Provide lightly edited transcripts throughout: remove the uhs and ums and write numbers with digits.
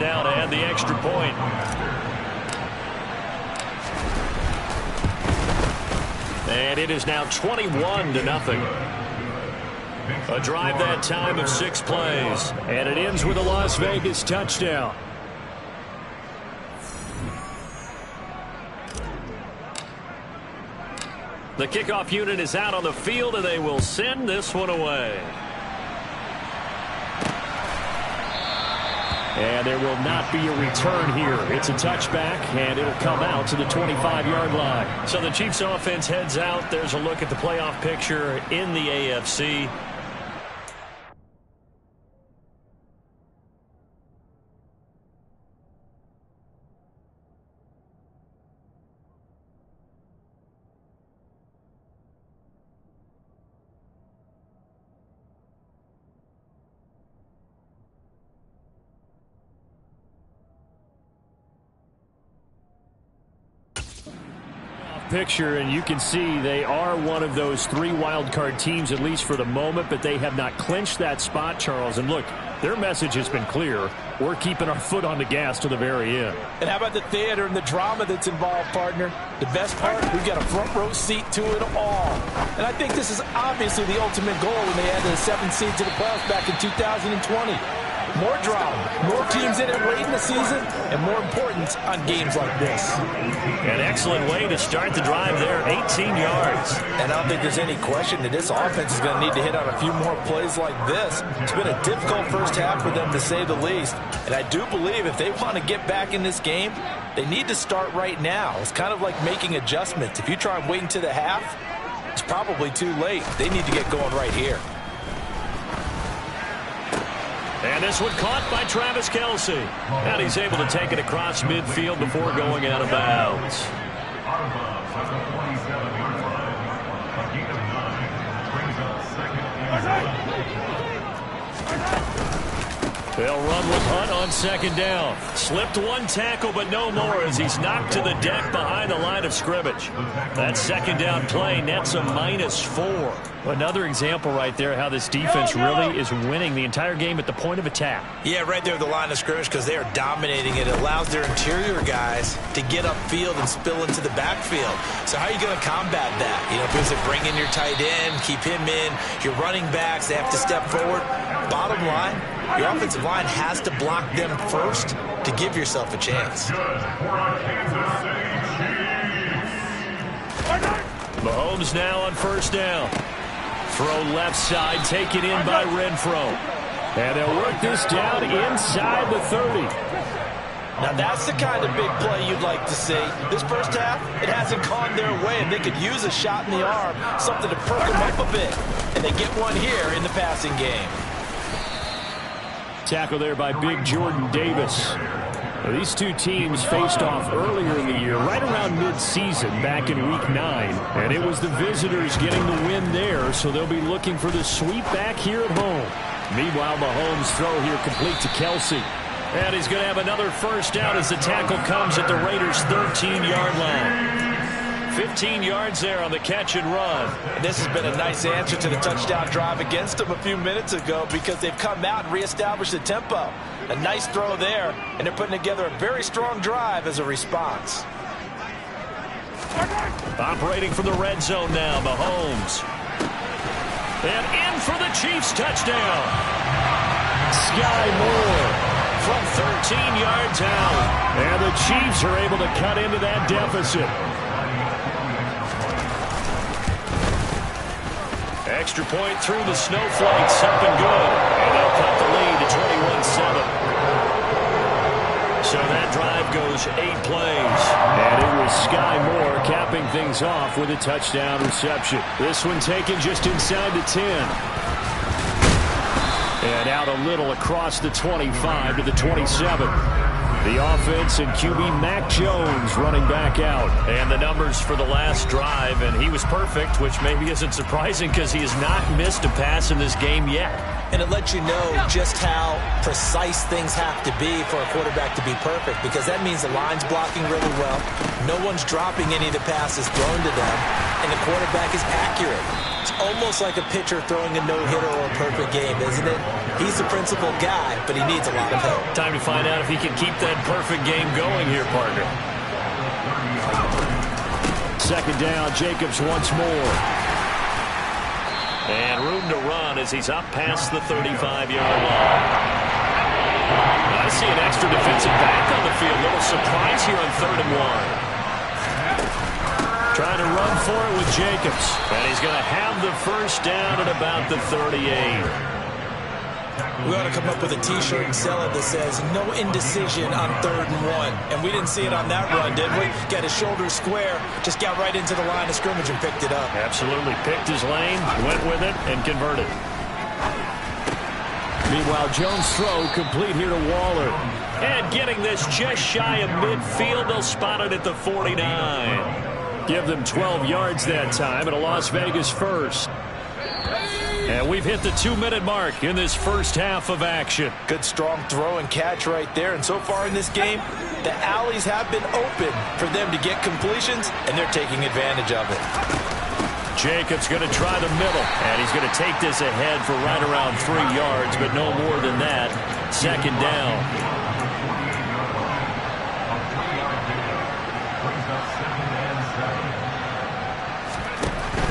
Down to add the extra point. And it is now 21-0. A drive that time of 6 plays. And it ends with a Las Vegas touchdown. The kickoff unit is out on the field, and they will send this one away. And there will not be a return here. It's a touchback, and it'll come out to the 25-yard line. So the Chiefs offense heads out. There's a look at the playoff picture in the AFC. Picture, and you can see they are one of those 3 wild card teams, at least for the moment, but they have not clinched that spot, Charles. And look, their message has been clear. We're keeping our foot on the gas to the very end. And how about the theater and the drama that's involved, partner? The best part, we've got a front row seat to it all. And I think this is obviously the ultimate goal when they added the 7th seed to the playoffs back in 2020. More drama, more teams in it late in the season, and more importance on games like this. An excellent way to start the drive there, 18 yards. And I don't think there's any question that this offense is going to need to hit on a few more plays like this. It's been a difficult first half for them, to say the least. And I do believe if they want to get back in this game, they need to start right now. It's kind of like making adjustments. If you try and wait until the half, it's probably too late. They need to get going right here. And this one caught by Travis Kelce. And he's able to take it across midfield before going out of bounds. They'll run with Hunt on 2nd down. Slipped one tackle, but no more as he's knocked to the deck behind the line of scrimmage. That 2nd down play nets a -4. Another example right there how this defense really is winning the entire game at the point of attack. Yeah, right there at the line of scrimmage because they are dominating it. It allows their interior guys to get upfield and spill into the backfield. So how are you going to combat that? You know, because they bring in your tight end, keep him in, your running backs, they have to step forward. Bottom line, your offensive line has to block them first to give yourself a chance. Mahomes now on 1st down. Throw left side, taken in by Renfro. And they'll work this down inside the 30. Now that's the kind of big play you'd like to see. This first half, it hasn't gone their way, and they could use a shot in the arm, something to perk them up a bit. And they get one here in the passing game. Tackle there by Big Jordan Davis. Now, these two teams faced off earlier in the year, right around mid-season, back in Week 9. And it was the visitors getting the win there, so they'll be looking for the sweep back here at home. Meanwhile, Mahomes' throw here complete to Kelce. And he's going to have another first down as the tackle comes at the Raiders' 13-yard line. 15 yards there on the catch and run. And this has been a nice answer to the touchdown drive against them a few minutes ago because they've come out and reestablished the tempo. A nice throw there, and they're putting together a very strong drive as a response. Operating from the red zone now, Mahomes. And in for the Chiefs touchdown. Sky Moore from 13 yards out. And the Chiefs are able to cut into that deficit. Extra point through the snowflakes, up and good. And they'll cut the lead to 21-7. So that drive goes 8 plays. And it was Sky Moore capping things off with a touchdown reception. This one taken just inside the 10. And out a little across the 25 to the 27. The offense and QB Mac Jones running back out. And the numbers for the last drive, and he was perfect, which maybe isn't surprising because he has not missed a pass in this game yet. And it lets you know just how precise things have to be for a quarterback to be perfect, because that means the line's blocking really well, no one's dropping any of the passes thrown to them, and the quarterback is accurate. It's almost like a pitcher throwing a no-hitter or a perfect game, isn't it? He's the principal guy, but he needs a lot of help. Time to find out if he can keep that perfect game going here, partner. Second down, Jacobs once more. And room to run as he's up past the 35-yard line. I see an extra defensive back on the field. Little surprise here on 3rd and 1. Trying to run for it with Jacobs. And he's going to have the first down at about the 38. We ought to come up with a T-shirt and sell it that says, no indecision on 3rd and 1. And we didn't see it on that run, did we? Got his shoulders square, just got right into the line of scrimmage and picked it up. Absolutely picked his lane, went with it, and converted. Meanwhile, Jones' throw complete here to Waller. And getting this just shy of midfield, they'll spot it at the 49. Give them 12 yards that time, and a Las Vegas first. And we've hit the 2-minute mark in this first half of action. Good strong throw and catch right there. And so far in this game, the alleys have been open for them to get completions, and they're taking advantage of it. Jacobs going to try the middle, and he's going to take this ahead for right around 3 yards, but no more than that. Second down.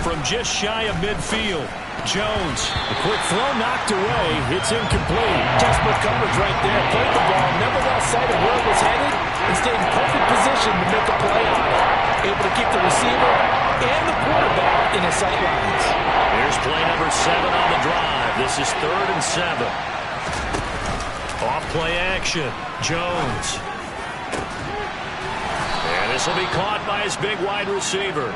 From just shy of midfield, Jones, a quick throw knocked away. It's incomplete. Textbook coverage right there. Played the ball, never lost sight of where it was headed, and stayed in perfect position to make a play on it. Able to keep the receiver and the quarterback in his sight lines. Here's play number 7 on the drive. This is 3rd and 7. Off play action. Jones. And this will be caught by his big wide receiver.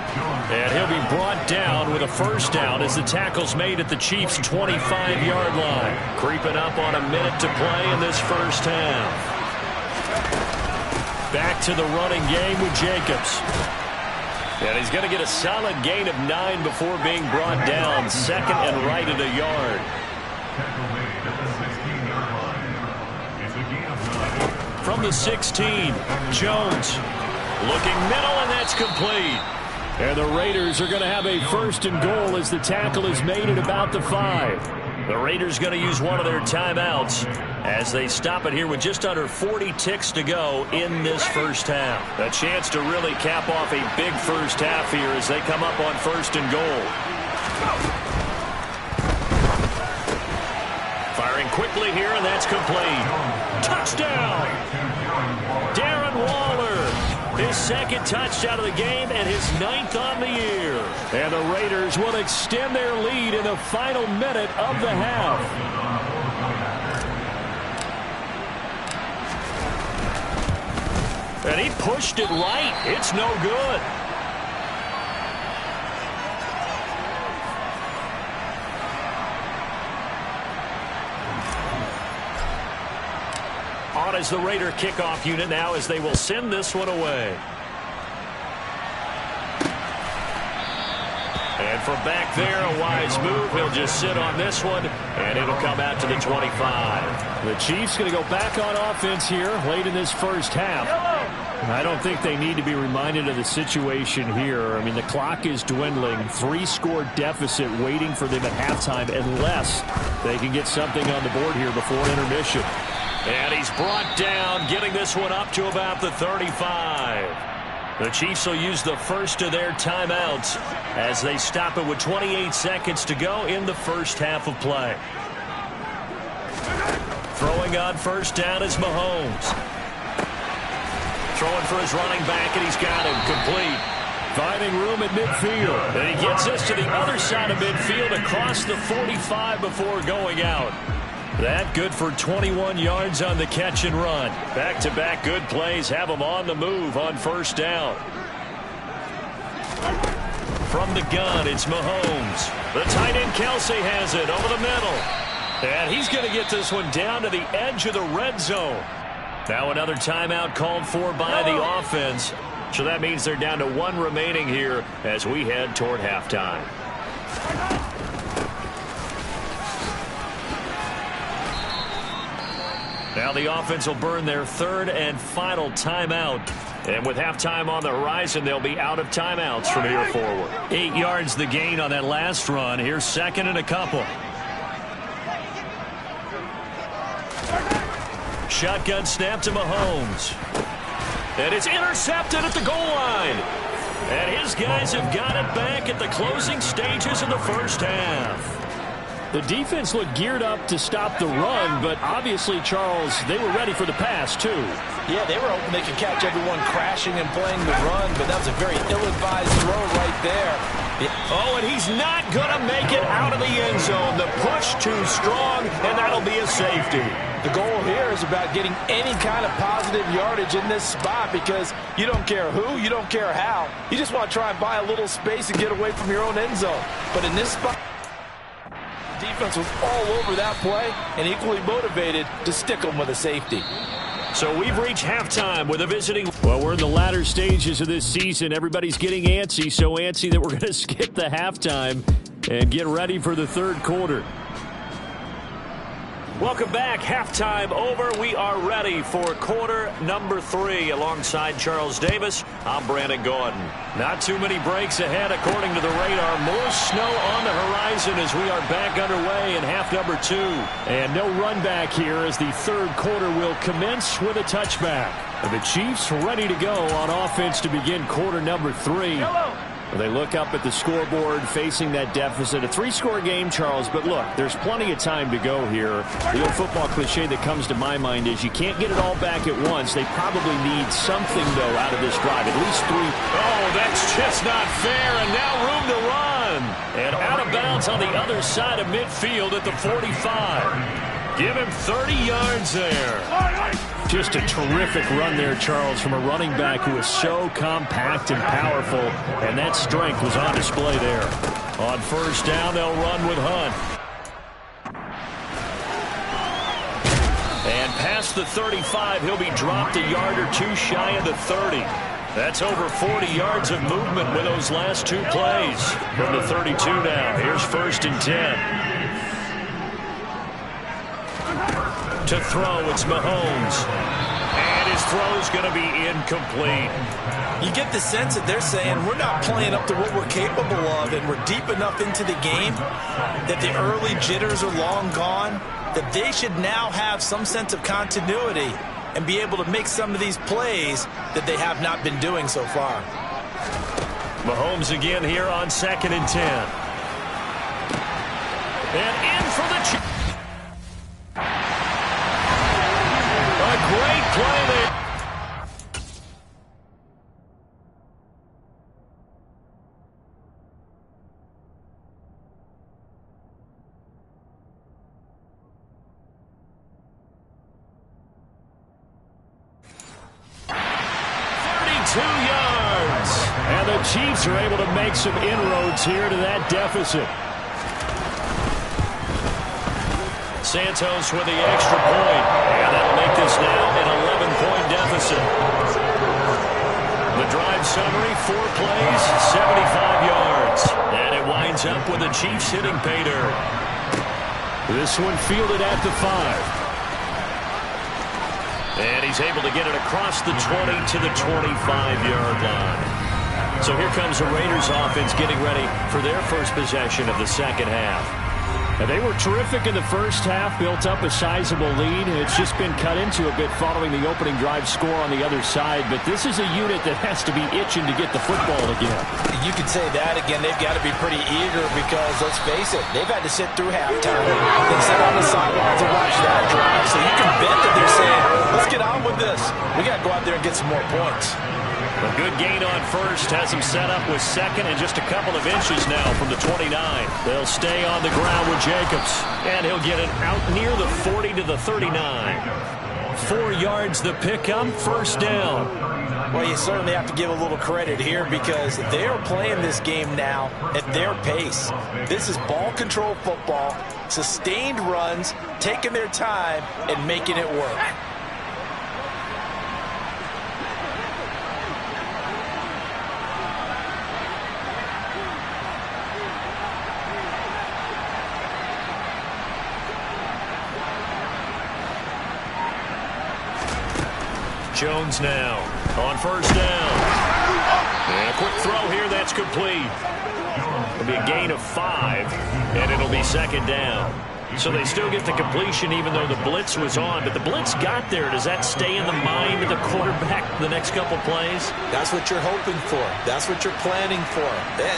And he'll be brought down with a first down as the tackle's made at the Chiefs' 25-yard line. Creeping up on a minute to play in this first half. Back to the running game with Jacobs. And he's going to get a solid gain of 9 before being brought down. 2nd and right at a yard. From the 16, Jones. Looking middle, and that's complete. And the Raiders are going to have a 1st and goal as the tackle is made at about the 5. The Raiders going to use one of their timeouts as they stop it here with just under 40 ticks to go in this first half. A chance to really cap off a big first half here as they come up on 1st and goal. Firing quickly here, and that's complete. Touchdown! Darren Waller. His 2nd touchdown of the game and his 9th on the year. And the Raiders will extend their lead in the final minute of the half. And he pushed it right. It's no good. On as the Raider kickoff unit now as they will send this one away. And from back there, a wise move. He'll just sit on this one, and it'll come out to the 25. The Chiefs going to go back on offense here late in this first half. I don't think they need to be reminded of the situation here. I mean, the clock is dwindling. 3-score deficit waiting for them at halftime unless they can get something on the board here before intermission. And he's brought down, getting this one up to about the 35. The Chiefs will use the first of their timeouts as they stop it with 28 seconds to go in the first half of play. Throwing on first down is Mahomes. Throwing for his running back, and he's got him complete. Finding room at midfield. And he gets this to the other side of midfield across the 45 before going out. That good for 21 yards on the catch and run. Back-to-back good plays have him on the move on first down. From the gun, it's Mahomes. The tight end Kelsey has it over the middle. And he's going to get this one down to the edge of the red zone. Now another timeout called for by the offense. So that means they're down to 1 remaining here as we head toward halftime. Now the offense will burn their third and final timeout. And with halftime on the horizon, they'll be out of timeouts from here forward. 8 yards the gain on that last run. Here's second and a couple. Shotgun snap to Mahomes. And it's intercepted at the goal line. And his guys have got it back at the closing stages of the first half. The defense looked geared up to stop the run, but obviously, Charles, they were ready for the pass, too. Yeah, they were hoping they could catch everyone crashing and playing the run, but that was a very ill-advised throw right there. Oh, and he's not going to make it out of the end zone. The push too strong, and that'll be a safety. The goal here is about getting any kind of positive yardage in this spot because you don't care who, you don't care how. You just want to try and buy a little space and get away from your own end zone. But in this spot, defense was all over that play and equally motivated to stick them with a safety. So we've reached halftime with a visiting. Well, we're in the latter stages of this season. Everybody's getting antsy, so antsy that we're going to skip the halftime and get ready for the third quarter. Welcome back. Halftime over. We are ready for quarter number 3. Alongside Charles Davis, I'm Brandon Gordon. Not too many breaks ahead according to the radar. More snow on the horizon as we are back underway in half number 2. And no run back here as the third quarter will commence with a touchback. And the Chiefs ready to go on offense to begin quarter number 3. Hello. They look up at the scoreboard facing that deficit. A 3-score game, Charles, but look, there's plenty of time to go here. The old football cliche that comes to my mind is you can't get it all back at once. They probably need something, though, out of this drive, at least 3. Oh, that's just not fair, and now room to run. And out of bounds on the other side of midfield at the 45. Give him 30 yards there. Just a terrific run there, Charles, from a running back who is so compact and powerful, and that strength was on display there. On first down, they'll run with Hunt. And past the 35, he'll be dropped a yard or two shy of the 30. That's over 40 yards of movement with those last 2 plays. From the 32 now, here's first and 10. To throw, it's Mahomes. And his throw's going to be incomplete. You get the sense that they're saying we're not playing up to what we're capable of, and we're deep enough into the game that the early jitters are long gone, that they should now have some sense of continuity and be able to make some of these plays that they have not been doing so far. Mahomes again here on second and 10. And in for the Chiefs. Great play there. And the Chiefs are able to make some inroads here to that deficit. Santos with the extra point. And that'll make this now an 11-point deficit. The drive summary, 4 plays, 75 yards. And it winds up with the Chiefs hitting pay dirt. This one fielded at the 5. And he's able to get it across the 20 to the 25-yard line. So here comes the Raiders offense getting ready for their first possession of the second half. And they were terrific in the first half, built up a sizable lead. It's just been cut into a bit following the opening drive score on the other side. But this is a unit that has to be itching to get the football again. You could say that again. They've got to be pretty eager because, let's face it, they've had to sit through halftime and sit on the sidelines and watch that drive. So you can bet that they're saying, let's get on with this. We got to go out there and get some more points. A good gain on first has him set up with second and just a couple of inches now from the 29. They'll stay on the ground with Jacobs, and he'll get it out near the 40 to the 39. 4 yards the pickup, first down. Well, you certainly have to give a little credit here because they are playing this game now at their pace. This is ball control football, sustained runs, taking their time, and making it work. Jones now on first down. And a quick throw here. That's complete. It'll be a gain of 5, and it'll be second down. So they still get the completion even though the blitz was on. But the blitz got there. Does that stay in the mind of the quarterback the next couple plays? That's what you're hoping for. That's what you're planning for.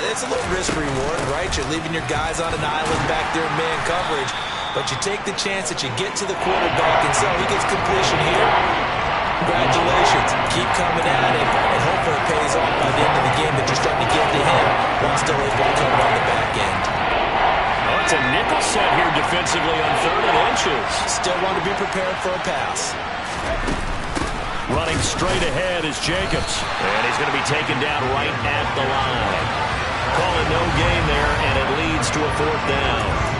It's a little risk-reward, right? You're leaving your guys on an island back there in man coverage. But you take the chance that you get to the quarterback, and so he gets completion here. Congratulations. Keep coming at it, and hopefully it pays off by the end of the game that you're starting to get to him while still able to cover on the back end. Oh, it's a nickel set here defensively on 3rd and inches. Still want to be prepared for a pass. Running straight ahead is Jacobs. And he's going to be taken down right at the line. Calling no gain there, and it leads to a 4th down.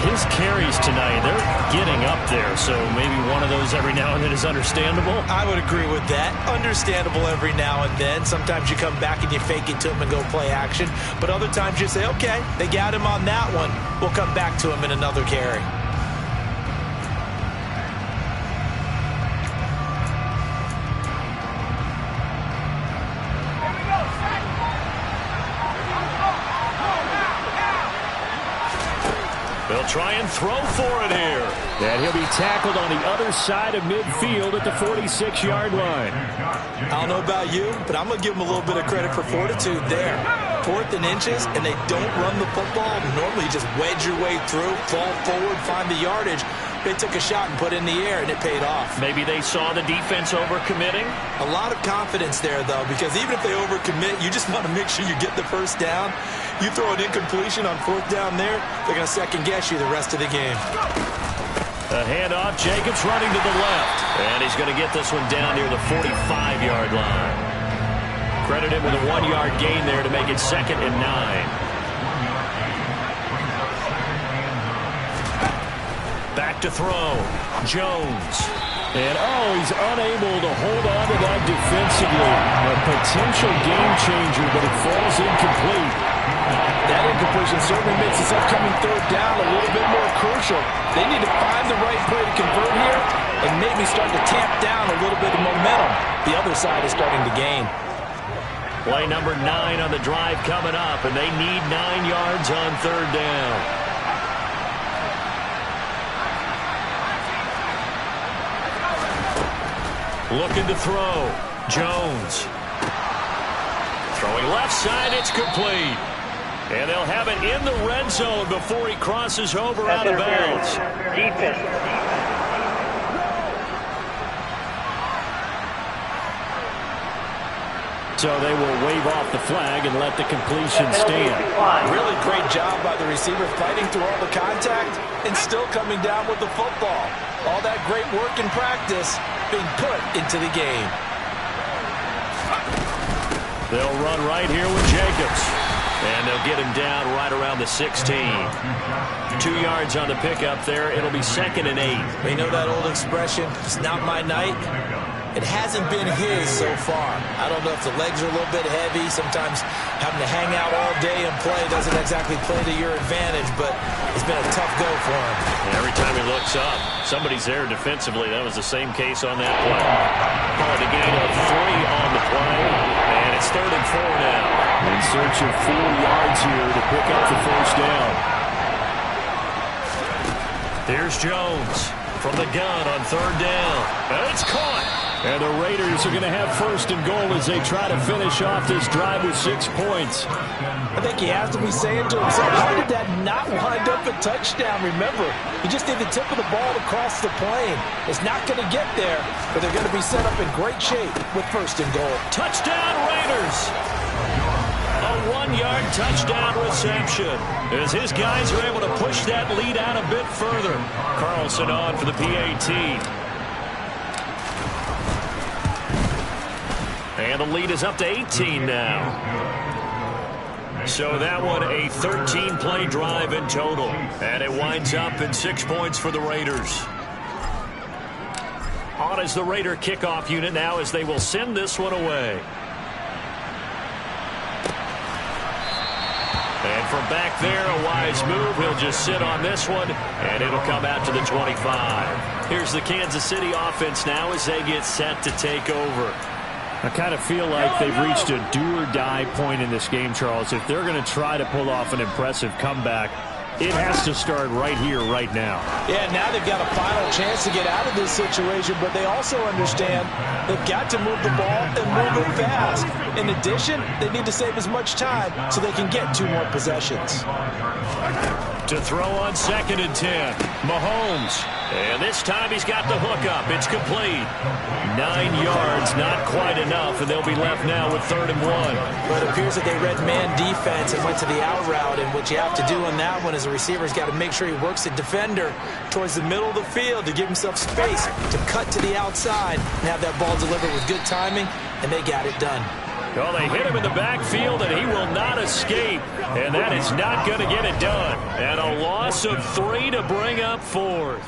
His carries tonight, they're getting up there, so maybe one of those every now and then is understandable. I would agree with that. Understandable every now and then. Sometimes you come back and you fake it to him and go play action. But other times you say, okay, they got him on that one. We'll come back to him in another carry. They'll try and throw for it here. And he'll be tackled on the other side of midfield at the 46-yard line. I don't know about you, but I'm going to give them a little bit of credit for fortitude there. 4th and inches, and they don't run the football. Normally you just wedge your way through, fall forward, find the yardage. They took a shot and put it in the air, and it paid off. Maybe they saw the defense overcommitting. A lot of confidence there, though, because even if they overcommit, you just want to make sure you get the first down. You throw an incompletion on 4th down there, they're going to second-guess you the rest of the game. A handoff, Jacobs running to the left. And he's going to get this one down near the 45-yard line. Credit him with a 1-yard gain there to make it 2nd and 9. Back to throw. Jones. And, he's unable to hold on to that defensively. A potential game changer, but it falls incomplete. That incompletion certainly makes this upcoming 3rd down a little bit more crucial. They need to find the right play to convert here and maybe start to tamp down a little bit of momentum. The other side is starting to gain. Play number 9 on the drive coming up, and they need 9 yards on 3rd down. Looking to throw. Jones. Throwing left side, it's complete. And they'll have it in the red zone before he crosses over out of bounds. Defense. So they will wave off the flag and let the completion stand. Really great job by the receiver fighting through all the contact and still coming down with the football. All that great work in practice being put into the game. They'll run right here with Jacobs. And they'll get him down right around the 16. 2 yards on the pickup there. It'll be 2nd and 8. You know that old expression, it's not my night? It hasn't been his so far. I don't know if the legs are a little bit heavy. Sometimes having to hang out all day and play doesn't exactly play to your advantage, but it's been a tough go for him. And every time he looks up, somebody's there defensively. That was the same case on that play. Called a gain of 3 on the play, and it's 3rd and 4 now. In search of 4 yards here to pick up the first down. Here's Jones from the gun on 3rd down. And it's caught. And the Raiders are going to have 1st and goal as they try to finish off this drive with 6 points. I think he has to be saying to himself, how did that not wind up a touchdown? Remember, he just did the tip of the ball across the plane. It's not going to get there, but they're going to be set up in great shape with 1st and goal. Touchdown, Raiders! A 1-yard touchdown reception as his guys are able to push that lead out a bit further. Carlson on for the PAT. And the lead is up to 18 now. So that one a 13-play drive in total. And it winds up in 6 points for the Raiders. On is the Raider kickoff unit now as they will send this one away. And And from back there, a wise move. He'll just sit on this one, and it'll come out to the 25. Here's the Kansas City offense now as they get set to take over. I kind of feel like they've reached a do-or-die point in this game, Charles. If they're going to try to pull off an impressive comeback, it has to start right here, right now. Yeah, now they've got a final chance to get out of this situation, but they also understand they've got to move the ball and move it fast. In addition, they need to save as much time so they can get 2 more possessions. To throw on 2nd and 10, Mahomes. And this time he's got the hook up. It's complete. 9 yards, not quite enough, and they'll be left now with 3rd and 1. But it appears that they read man defense and went to the out route, and what you have to do on that one is the receiver's got to make sure he works the defender towards the middle of the field to give himself space to cut to the outside and have that ball delivered with good timing, and they got it done. Well, they hit him in the backfield, and he will not escape. And that is not going to get it done. And a loss of 3 to bring up 4th.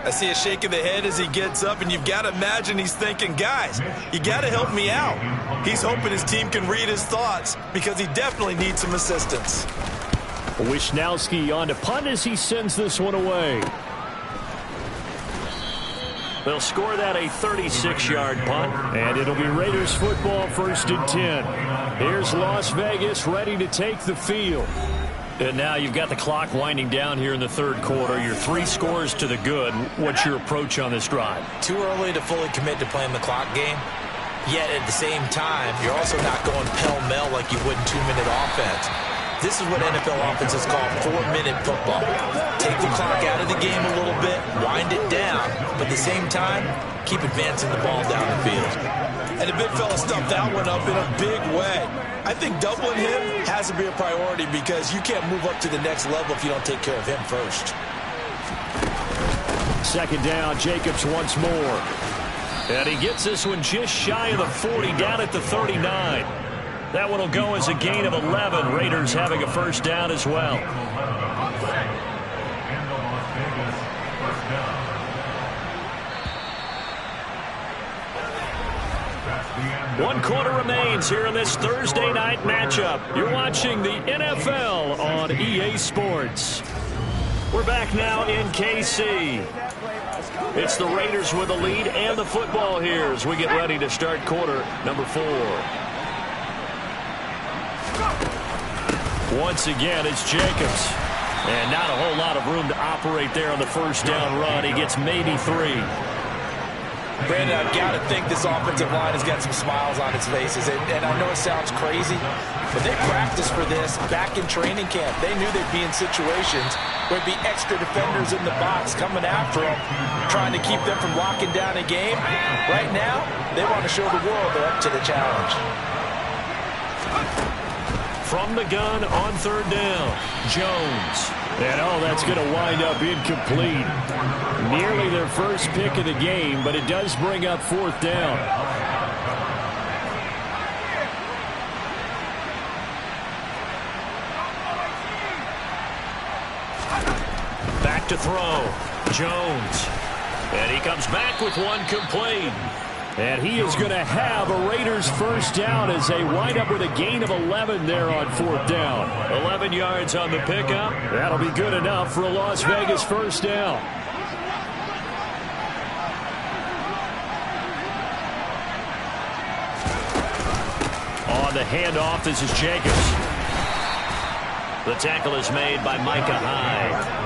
I see a shake of the head as he gets up, and you've got to imagine he's thinking, guys, you got to help me out. He's hoping his team can read his thoughts because he definitely needs some assistance. Wisnowski on to punt as he sends this one away. They'll score that a 36-yard punt. And it'll be Raiders football, 1st and 10. Here's Las Vegas ready to take the field. And now you've got the clock winding down here in the 3rd quarter. You're 3 scores to the good. What's your approach on this drive? Too early to fully commit to playing the clock game. Yet at the same time, you're also not going pell-mell like you would in 2-minute offense. This is what NFL offenses call 4-minute football. Take the clock out of the game a little bit, wind it down, but at the same time, keep advancing the ball down the field. And the big fella stuffed that one up in a big way. I think doubling him has to be a priority because you can't move up to the next level if you don't take care of him first. 2nd down, Jacobs once more. And he gets this one just shy of the 40, down at the 39. That one will go as a gain of 11. Raiders having a 1st down as well. 1 quarter remains here in this Thursday night matchup. You're watching the NFL on EA Sports. We're back now in KC. It's the Raiders with the lead and the football here as we get ready to start quarter number 4. Once again, it's Jacobs. And not a whole lot of room to operate there on the 1st down run. He gets maybe 3. Brandon, I've got to think this offensive line has got some smiles on its faces. And I know it sounds crazy, but they practiced for this back in training camp. They knew they'd be in situations where there'd be extra defenders in the box coming after them, trying to keep them from locking down a game. Right now, they want to show the world they're up to the challenge. From the gun on 3rd down, Jones. And that's going to wind up incomplete. Nearly their first pick of the game, but it does bring up 4th down. Back to throw, Jones. And he comes back with one complete. And he is going to have a Raiders 1st down as they wind up with a gain of 11 there on 4th down. 11 yards on the pickup. That'll be good enough for a Las Vegas 1st down. On the handoff, this is Jacobs. The tackle is made by Micah Hyde.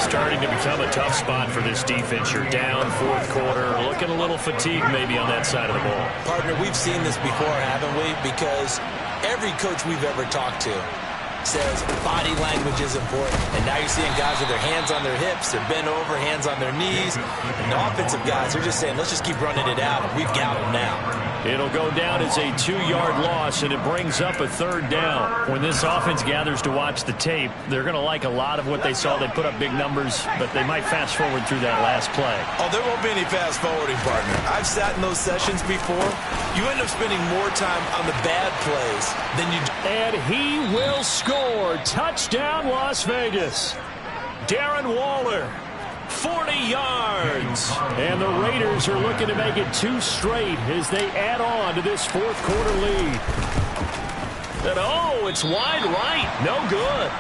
Starting to become a tough spot for this defense. You're down 4th quarter, looking a little fatigued maybe on that side of the ball. Partner, we've seen this before, haven't we? Because every coach we've ever talked to says body language is important. And now you're seeing guys with their hands on their hips, they're bent over, hands on their knees. And the offensive guys are just saying, let's just keep running it out. We've got them now. It'll go down as a 2-yard loss, and it brings up a 3rd down. When this offense gathers to watch the tape, they're going to like a lot of what they saw. They put up big numbers, but they might fast forward through that last play. Oh, there won't be any fast forwarding, partner. I've sat in those sessions before. You end up spending more time on the bad plays than you do. And he will score. Touchdown, Las Vegas. Darren Waller. 40 yards. And the Raiders are looking to make it 2 straight as they add on to this 4th quarter lead. And oh, it's wide right. No good.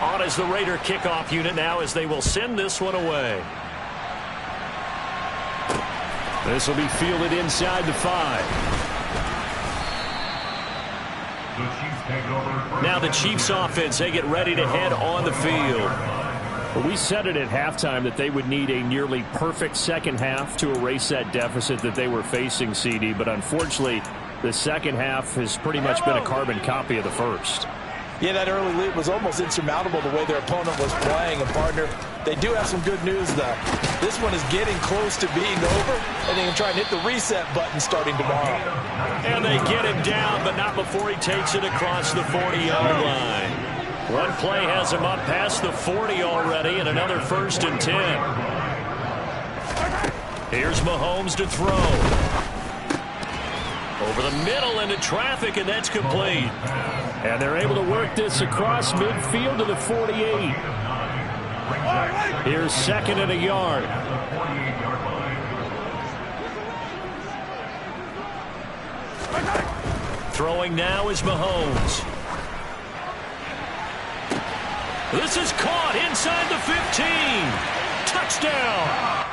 On as the Raider kickoff unit now as they will send this one away. This will be fielded inside the 5. Now the Chiefs offense, they get ready to head on the field. Well, we said it at halftime that they would need a nearly perfect second half to erase that deficit that they were facing, CD. But unfortunately, the second half has pretty much been a carbon copy of the first. Yeah, that early lead was almost insurmountable the way their opponent was playing. And, partner, they do have some good news, though. This one is getting close to being over, and they can try and hit the reset button starting tomorrow. And they get him down, but not before he takes it across the 40-yard line. One play has him up past the 40 already, and another 1st and 10. Here's Mahomes to throw. Over the middle into traffic, and that's complete. And they're able to work this across midfield to the 48. Here's 2nd and a yard. Throwing now is Mahomes. This is caught inside the 15. Touchdown.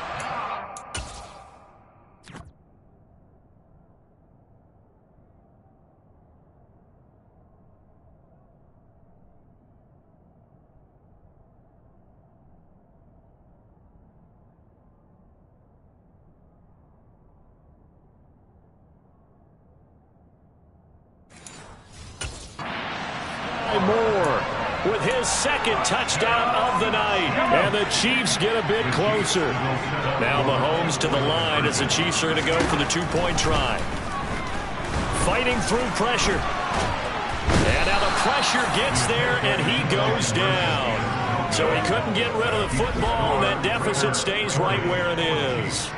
Moore with his 2nd touchdown of the night. And the Chiefs get a bit closer. Now Mahomes to the line as the Chiefs are going to go for the 2-point try. Fighting through pressure. And now the pressure gets there, and he goes down. So he couldn't get rid of the football, and that deficit stays right where it is.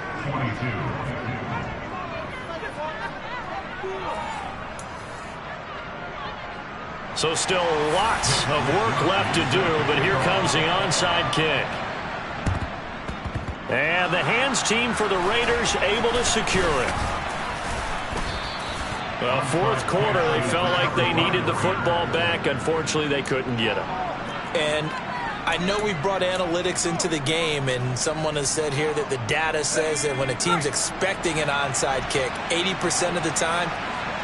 So still lots of work left to do, but here comes the onside kick. And the hands team for the Raiders able to secure it. Well, 4th quarter, they felt like they needed the football back. Unfortunately, they couldn't get it. And I know we brought analytics into the game, and someone has said here that the data says that when a team's expecting an onside kick, 80% of the time,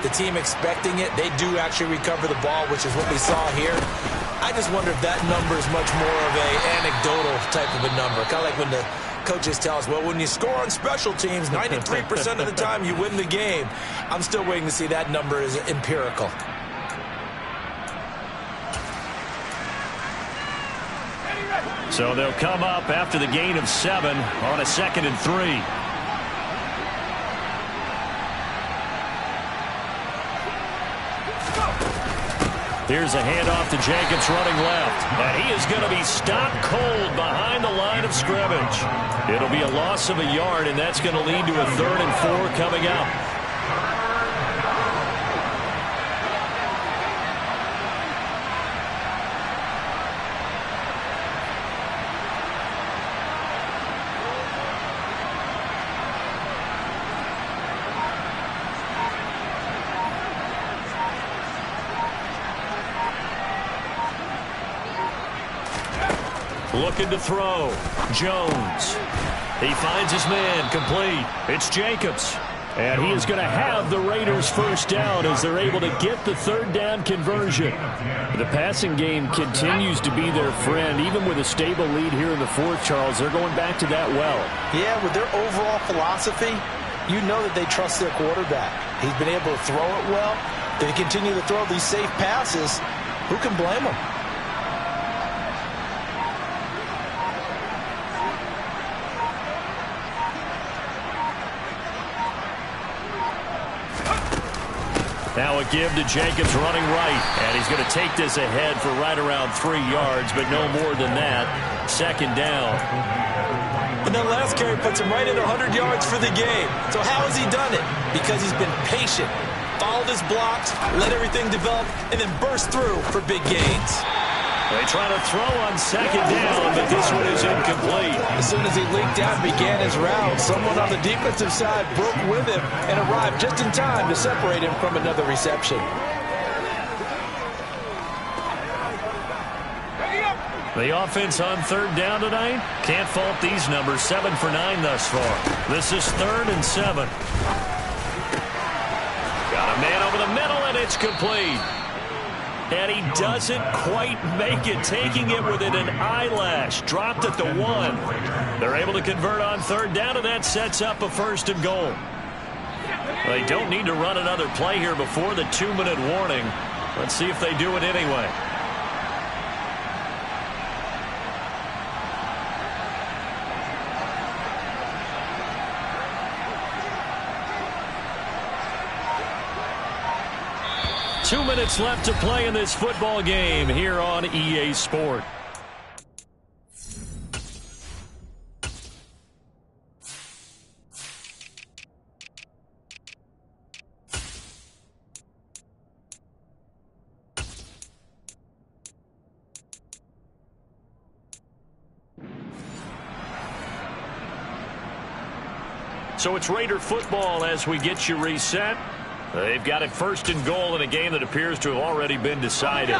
the team expecting it, they do actually recover the ball, which is what we saw here. I just wonder if that number is much more of a anecdotal type of a number. Kind of like when the coaches tell us, well, when you score on special teams, 93% of the time you win the game. I'm still waiting to see that number is empirical. So they'll come up after the gain of 7 on a 2nd and 3. Here's a handoff to Jacobs running left. And he is going to be stopped cold behind the line of scrimmage. It'll be a loss of a yard, and that's going to lead to a 3rd and 4 coming up. Looking to throw. Jones. He finds his man complete. It's Jacobs. And he is going to have the Raiders 1st down as they're able to get the 3rd down conversion. The passing game continues to be their friend. Even with a stable lead here in the 4th, Charles, they're going back to that well. Yeah, with their overall philosophy, you know that they trust their quarterback. He's been able to throw it well. They continue to throw these safe passes. Who can blame them? Now a give to Jacobs running right. And he's going to take this ahead for right around 3 yards, but no more than that. 2nd down. And that last carry puts him right at 100 yards for the game. So how has he done it? Because he's been patient. followed his blocks, let everything develop, and then burst through for big gains. They try to throw on second down, but this one is incomplete. As soon as he leaked out and began his route, someone on the defensive side broke with him and arrived just in time to separate him from another reception. The offense on third down tonight, can't fault these numbers. 7 for 9 thus far. This is 3rd and 7. Got a man over the middle, and it's complete. And he doesn't quite make it, taking it within an eyelash. Dropped at the 1. They're able to convert on third down, and that sets up a 1st and goal. They don't need to run another play here before the 2-minute warning. Let's see if they do it anyway. Two minutes left to play in this football game here on EA Sport. So it's Raider football as we get you reset. They've got it 1st and goal in a game that appears to have already been decided.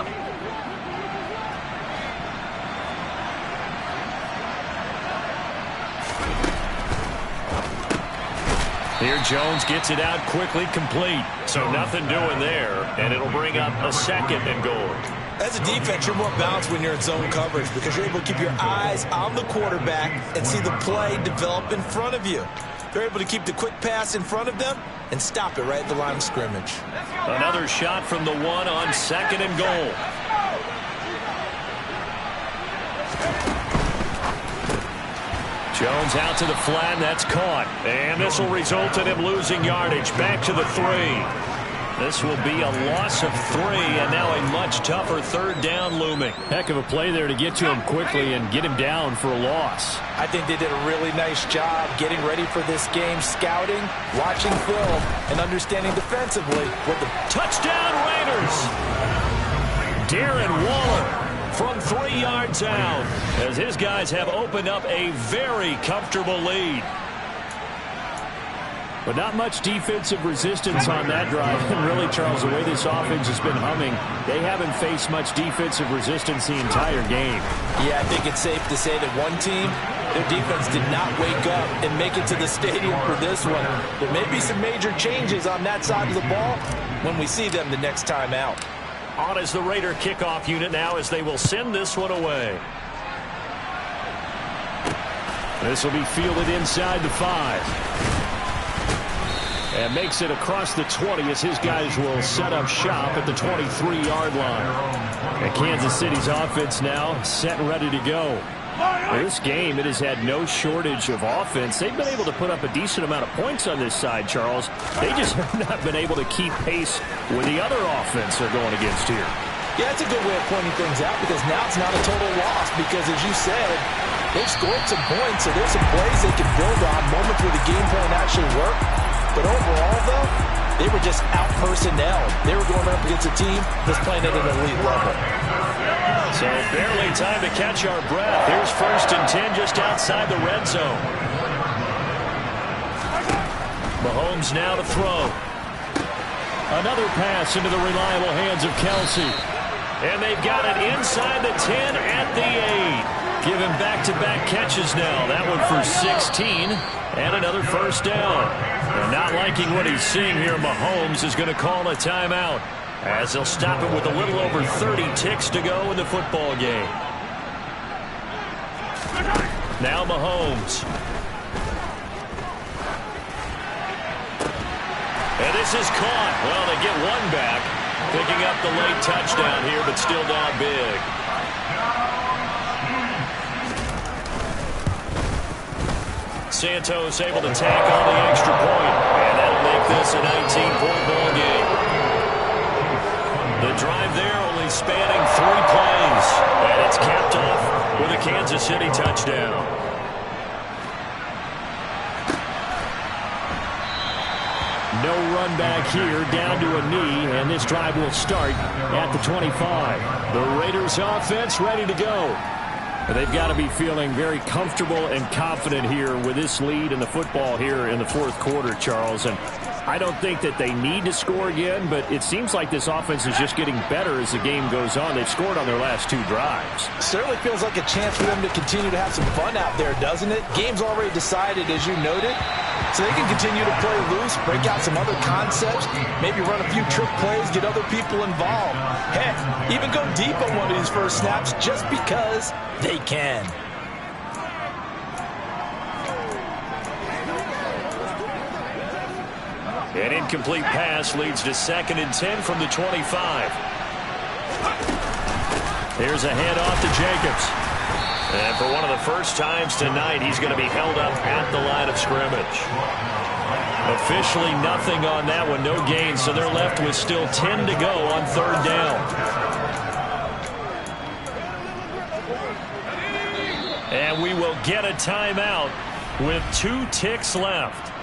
Here Jones gets it out quickly, complete. So nothing doing there, and it'll bring up a 2nd and goal. As a defense, you're more balanced when you're in zone coverage because you're able to keep your eyes on the quarterback and see the play develop in front of you. They're able to keep the quick pass in front of them and stop it right at the line of scrimmage. Another shot from the 1 on 2nd and goal. Jones out to the flat, that's caught. And this will result in him losing yardage. Back to the 3. This will be a loss of 3, and now a much tougher 3rd down looming. Heck of a play there to get to him quickly and get him down for a loss. I think they did a really nice job getting ready for this game, scouting, watching film, and understanding defensively what the touchdown Raiders. Darren Waller from 3 yards out as his guys have opened up a very comfortable lead. But not much defensive resistance on that drive. And really, Charles, the way this offense has been humming, they haven't faced much defensive resistance the entire game. Yeah, I think it's safe to say that one team, their defense did not wake up and make it to the stadium for this one. There may be some major changes on that side of the ball when we see them the next time out. On is the Raider kickoff unit now as they will send this one away. This will be fielded inside the 5. And makes it across the 20 as his guys will set up shop at the 23-yard line. And Kansas City's offense now set and ready to go. Well, this game, it has had no shortage of offense. They've been able to put up a decent amount of points on this side, Charles. They just have not been able to keep pace with the other offense they're going against here. Yeah, that's a good way of pointing things out because now it's not a total loss because, as you said, they've scored some points, so there's some plays they can build on, moments where the game plan actually worked. But overall, though, they were just out-personnel. They were going up against a team that's playing at an elite level. So barely time to catch our breath. Here's 1st and 10 just outside the red zone. Mahomes now to throw. Another pass into the reliable hands of Kelsey. And they've got it inside the 10 at the 8. Give him back-to-back catches now. That one for 16 and another 1st down. And not liking what he's seeing here, Mahomes is going to call a timeout as he'll stop it with a little over 30 ticks to go in the football game. Now Mahomes. And this is caught. Well, they get one back. Picking up the late touchdown here, but still down big. Santos able to tack on the extra point, and that'll make this a 19-point ball game. The drive there only spanning 3 plays, and it's capped off with a Kansas City touchdown. No run back here, down to a knee, and this drive will start at the 25. The Raiders offense ready to go. They've got to be feeling very comfortable and confident here with this lead in the football here in the fourth quarter, Charles. And I don't think that they need to score again, but it seems like this offense is just getting better as the game goes on. They've scored on their last 2 drives. Certainly feels like a chance for them to continue to have some fun out there, doesn't it? Game's already decided, as you noted, so they can continue to play loose, break out some other concepts, maybe run a few trick plays, get other people involved. Heck, even go deep on one of these first snaps just because they can. An incomplete pass leads to 2nd and 10 from the 25. Here's a handoff to Jacobs. And for one of the first times tonight, he's going to be held up at the line of scrimmage. Officially nothing on that one, no gain, so they're left with still 10 to go on 3rd down. And we will get a timeout with 2 ticks left.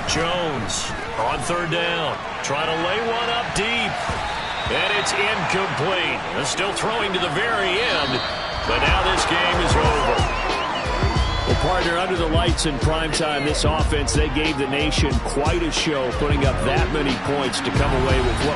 Jones on 3rd down, trying to lay one up deep, and it's incomplete. They're still throwing to the very end, but now this game is over. Well, partner, under the lights in primetime, this offense, they gave the nation quite a show, putting up that many points to come away with what